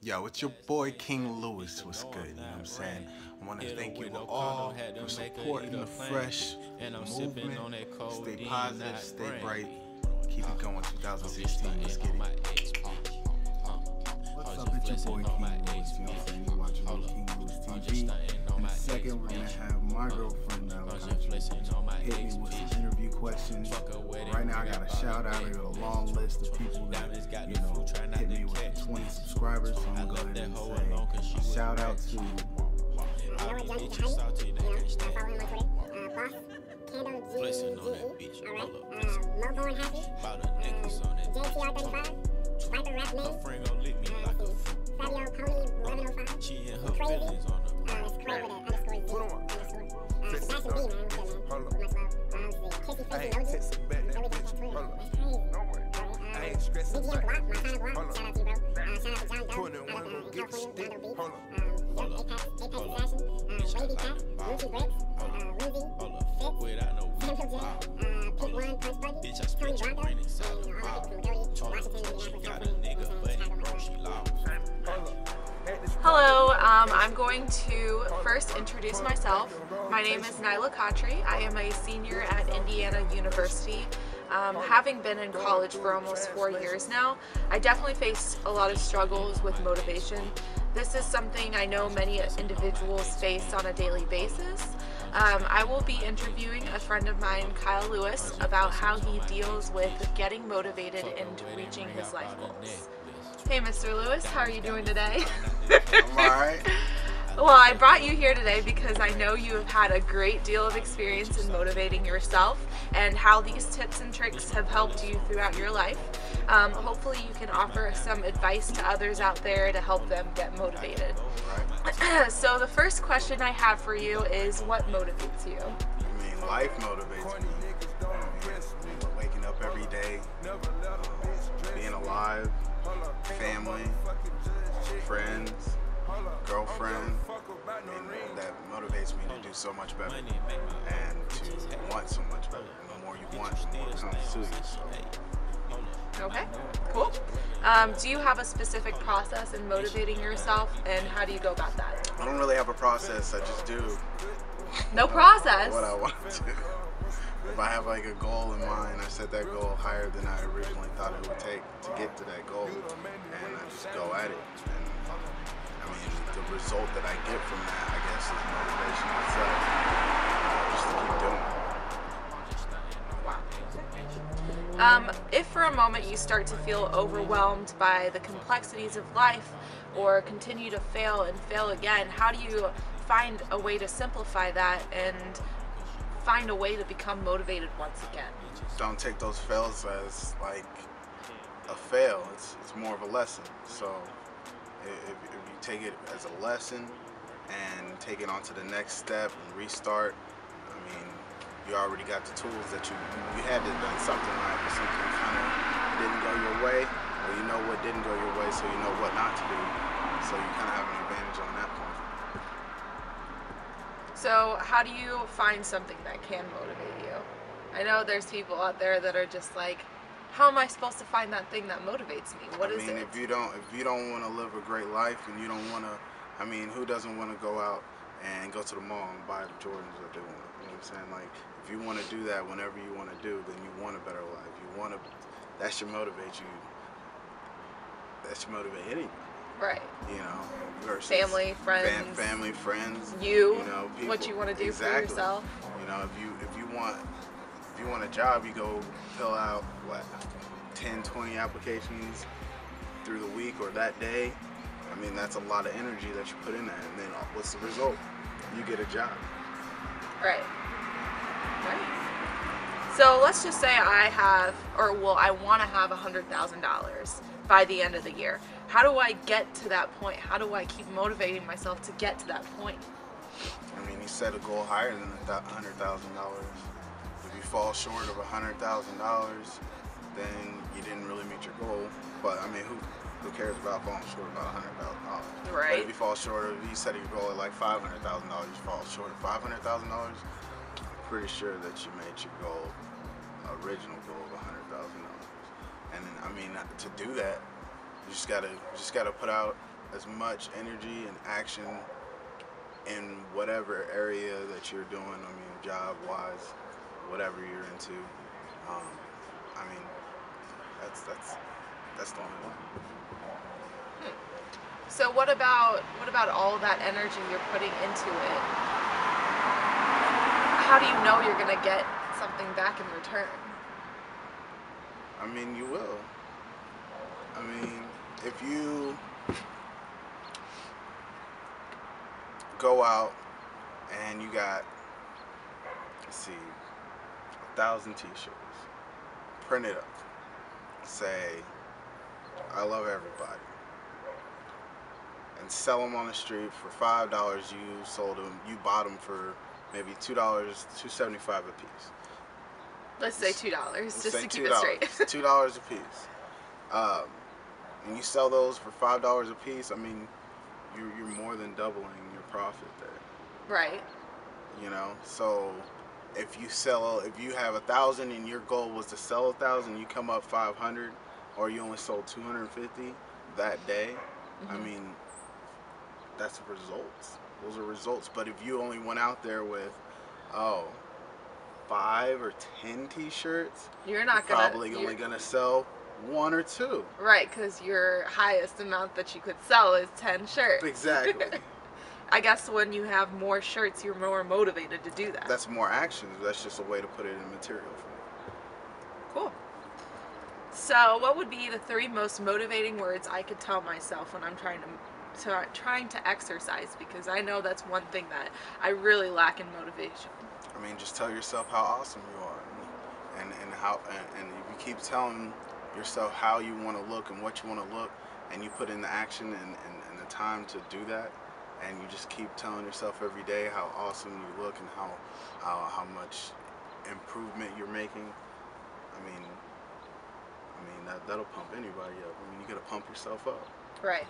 Yo, it's your boy King Lewis. What's good? You know what I'm saying? I want to thank you all for supporting the fresh movement. Stay positive, stay bright. Keep it going 2016. Let's get it. What's up? It's your boy King Lewis. You know what I'm saying? You're watching RealKingLewisTV. In a second, we're going to have my girlfriend Nailah Khatri hit me with some interview questions. Right now, I got a shout out. I got a long list of people that, hit me with 20 subscribers. So I'm going to go ahead and say shout out to Hello, I'm going to first introduce myself. My name is Nailah Khatri. I am a senior at Indiana University. Having been in college for almost 4 years now, I definitely faced a lot of struggles with motivation. This is something I know many individuals face on a daily basis. I will be interviewing a friend of mine, Kyle Lewis, about how he deals with getting motivated and reaching his life goals. Hey, Mr. Lewis, how are you doing today? I'm alright. Well, I brought you here today because I know you have had a great deal of experience in motivating yourself and how these tips and tricks have helped you throughout your life. Hopefully you can offer some advice to others out there to help them get motivated. So the first question I have for you is, what motivates you? I mean, life motivates me. Waking up every day, being alive, family, friends, girlfriend. I mean, that motivates me to do so much better and to want so much better. The more you want, the more it comes to you. So. Okay, cool. Do you have a specific process in motivating yourself, and how do you go about that? I don't really have a process. I just do. No process? What I want to do. If I have like a goal in mind, I set that goal higher than I originally thought it would take to get to that goal, and I just go at it. And I mean, the result that I get from that, I guess, is motivation itself. Just to keep doing it. If for a moment you start to feel overwhelmed by the complexities of life or continue to fail and fail again, how do you find a way to simplify that and find a way to become motivated once again? Don't take those fails as like a fail. It's more of a lesson. So if you take it as a lesson and take it on to the next step and restart, I mean, you already got the tools that you had to done something right, but something kind of didn't go your way, or you know what didn't go your way, so you know what not to do. So you kind of have an advantage on that point. So how do you find something that can motivate you? I know there's people out there that are just like, how am I supposed to find that thing that motivates me? What is it? If you don't want to live a great life, and you don't want to, I mean, who doesn't want to go out and go to the mall and buy the Jordans that they want? You know what I'm saying? Like, if you want to do that whenever you want to do, then you want a better life. You want to, that should motivate you. That should motivate anybody. Right. You know, versus family, friends. Family, friends. You know, people. What you want to do exactly. for yourself. You know, if you want a job, you go fill out what 10, 20 applications through the week or that day. I mean, that's a lot of energy that you put in that, and then what's the result? You get a job. Right. Right. So let's just say I want to have $100,000 by the end of the year. How do I get to that point? How do I keep motivating myself to get to that point? I mean, you set a goal higher than $100,000. If you fall short of $100,000, then you didn't really meet your goal. But I mean, who cares about falling short about $100,000? Right. But if you fall short of, you set your goal at like $500,000, you fall short of $500,000, I'm pretty sure that you made your goal, original goal of $100,000. And then, I mean, to do that, you just gotta put out as much energy and action in whatever area that you're doing. I mean, job-wise, whatever you're into. I mean, that's the only one. So what about all that energy you're putting into it? How do you know you're gonna get something back in return? I mean, you will. I mean, if you go out and you got, let's see, 1,000 t-shirts, print it up, say, I love everybody, and sell them on the street for $5. You bought them for maybe $2, $2.75 a piece. Let's say $2, just to keep it straight. $2 a piece. And you sell those for $5 a piece. I mean, you're more than doubling your profit there. Right. You know, so if you have 1,000 and your goal was to sell 1,000, you come up 500, or you only sold 250 that day. I mean, that's results. Those are results. But if you only went out there with 5 or 10 t-shirts, you're probably only gonna sell 1 or 2. Right, because your highest amount that you could sell is 10 shirts. Exactly. I guess when you have more shirts, you're more motivated to do that. That's more actions. That's just a way to put it in material for me. Cool. So what would be the 3 most motivating words I could tell myself when I'm trying to exercise? Because I know that's one thing that I really lack in motivation. I mean, just tell yourself how awesome you are, and if you keep telling yourself how you want to look and what you want to look, and you put in the action and the time to do that, and you just keep telling yourself every day how awesome you look and how much improvement you're making. I mean that'll pump anybody up. I mean, you gotta pump yourself up. Right.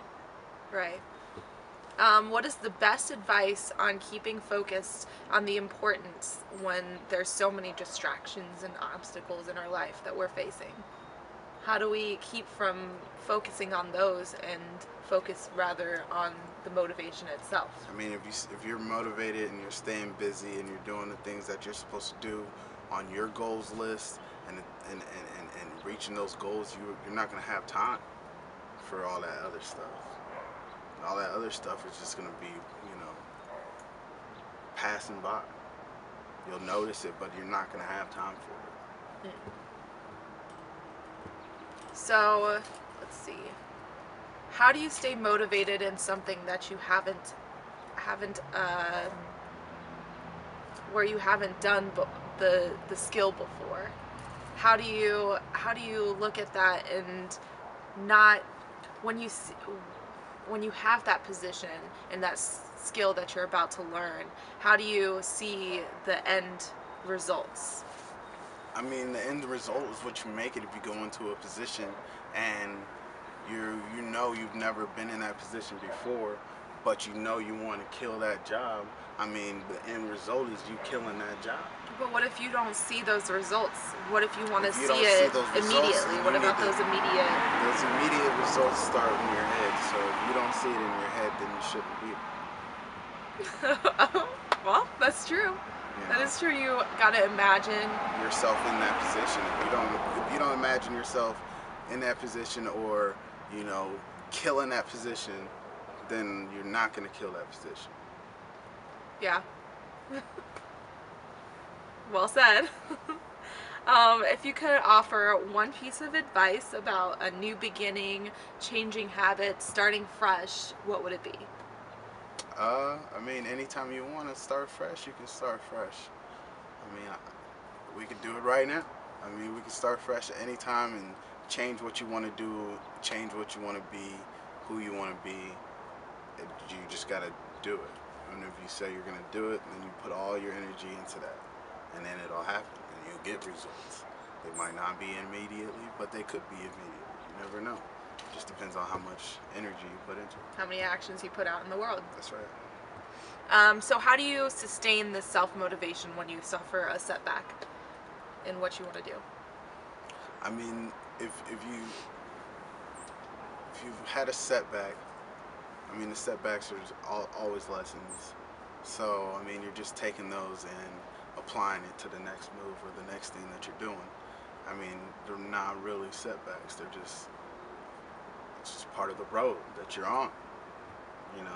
What is the best advice on keeping focused on the importance when there's so many distractions and obstacles in our life that we're facing? How do we keep from focusing on those and focus rather on the motivation itself? I mean, if you're motivated and you're staying busy and you're doing the things that you're supposed to do on your goals list and reaching those goals, you're not going to have time for all that other stuff. All that other stuff is just going to be, passing by. You'll notice it, but you're not going to have time for it. So, let's see. How do you stay motivated in something that you haven't where you haven't done the skill before? How do you look at that and not, when you have that position and that skill that you're about to learn, how do you see the end results? I mean, the end result is what you make it if you go into a position and you've never been in that position before, but you want to kill that job. I mean, the end result is you killing that job. But what if you don't see those results? What if you want to see it immediately? What about those immediate? Those immediate results start in your head. So if you don't see it in your head, then you shouldn't be. Well, that's true. That is true. You gotta imagine yourself in that position. If you don't imagine yourself in that position, or killing that position, then you're not gonna kill that position. Yeah. Well said. If you could offer one piece of advice about a new beginning, changing habits, starting fresh, what would it be? I mean, anytime you want to start fresh, you can start fresh. I mean, we could do it right now. I mean, we can start fresh at any time and change what you want to do, change what you want to be, who you want to be. You just got to do it. And if you say you're going to do it, then you put all your energy into that. And then it'll happen, and you'll get results. They might not be immediately, but they could be immediately. You never know. It just depends on how much energy you put into it. How many actions you put out in the world. That's right. So how do you sustain this self-motivation when you suffer a setback in what you want to do? I mean, if you've had a setback, I mean, the setbacks are always lessons. So, I mean, you're just taking those and applying it to the next move or the next thing that you're doing. I mean, they're not really setbacks. It's just part of the road that you're on. You know,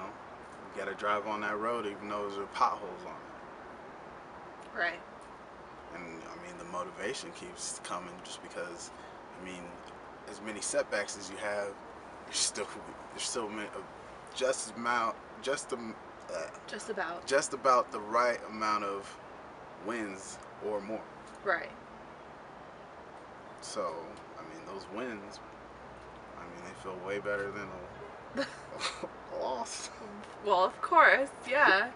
you gotta drive on that road even though there's potholes on it. Right. And I mean, the motivation keeps coming just because, I mean, as many setbacks as you have, you're still just about the right amount of wins or more. Right. So, I mean, those wins, I mean, they feel way better than a loss. Well, of course, yeah.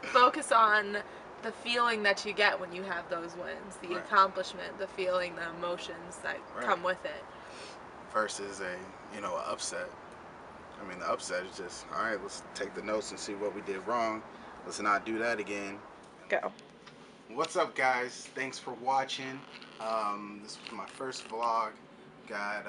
Focus on the feeling that you get when you have those wins, the accomplishment, the feeling, the emotions that come with it. Versus an upset. I mean, the upset is just, all right, let's take the notes and see what we did wrong. Let's not do that again. Go. What's up, guys? Thanks for watching. This was my first vlog. Got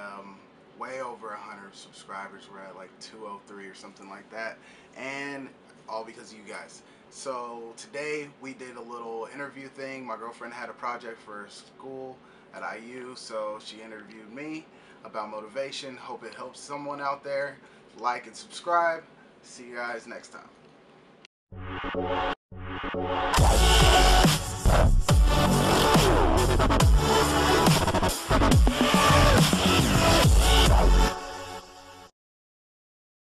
way over 100 subscribers. We're at like 203 or something like that. And all because of you guys. So today we did a little interview thing. My girlfriend had a project for school at IU, so she interviewed me about motivation. Hope it helps someone out there. Like and subscribe. See you guys next time.